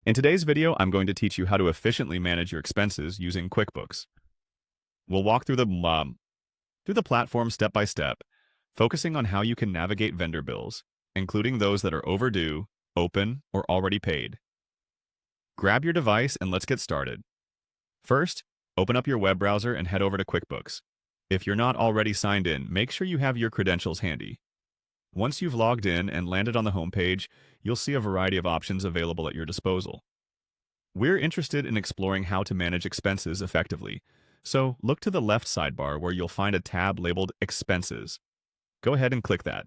In today's video, I'm going to teach you how to efficiently manage your expenses using QuickBooks. We'll walk through the platform step by step, focusing on how you can navigate vendor bills, including those that are overdue, open, or already paid. Grab your device and let's get started. First, open up your web browser and head over to QuickBooks. If you're not already signed in, make sure you have your credentials handy. Once you've logged in and landed on the home page, you'll see a variety of options available at your disposal. We're interested in exploring how to manage expenses effectively, so look to the left sidebar where you'll find a tab labeled Expenses. Go ahead and click that.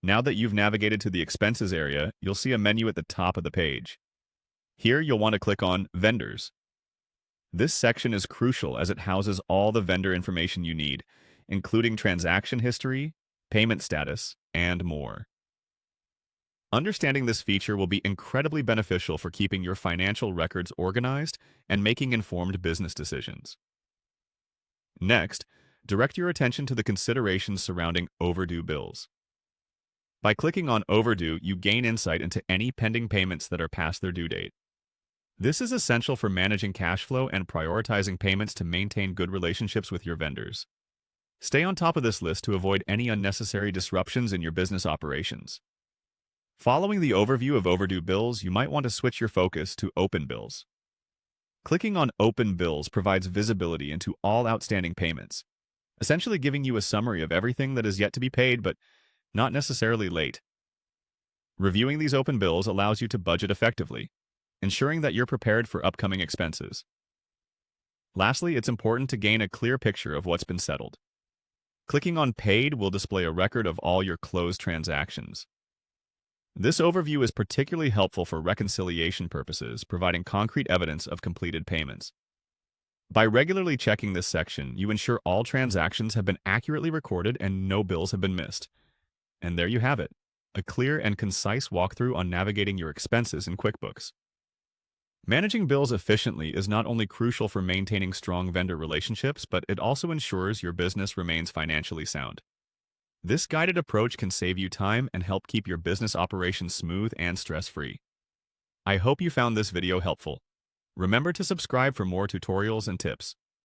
Now that you've navigated to the Expenses area, you'll see a menu at the top of the page. Here you'll want to click on Vendors. This section is crucial as it houses all the vendor information you need, including transaction history, payment status, and more. Understanding this feature will be incredibly beneficial for keeping your financial records organized and making informed business decisions. Next, direct your attention to the considerations surrounding overdue bills. By clicking on Overdue, you gain insight into any pending payments that are past their due date. This is essential for managing cash flow and prioritizing payments to maintain good relationships with your vendors. Stay on top of this list to avoid any unnecessary disruptions in your business operations. Following the overview of overdue bills, you might want to switch your focus to open bills. Clicking on Open Bills provides visibility into all outstanding payments, essentially giving you a summary of everything that is yet to be paid but not necessarily late. Reviewing these open bills allows you to budget effectively, ensuring that you're prepared for upcoming expenses. Lastly, it's important to gain a clear picture of what's been settled. Clicking on Paid will display a record of all your closed transactions. This overview is particularly helpful for reconciliation purposes, providing concrete evidence of completed payments. By regularly checking this section, you ensure all transactions have been accurately recorded and no bills have been missed. And there you have it, a clear and concise walkthrough on navigating your expenses in QuickBooks. Managing bills efficiently is not only crucial for maintaining strong vendor relationships, but it also ensures your business remains financially sound. This guided approach can save you time and help keep your business operations smooth and stress-free. I hope you found this video helpful. Remember to subscribe for more tutorials and tips.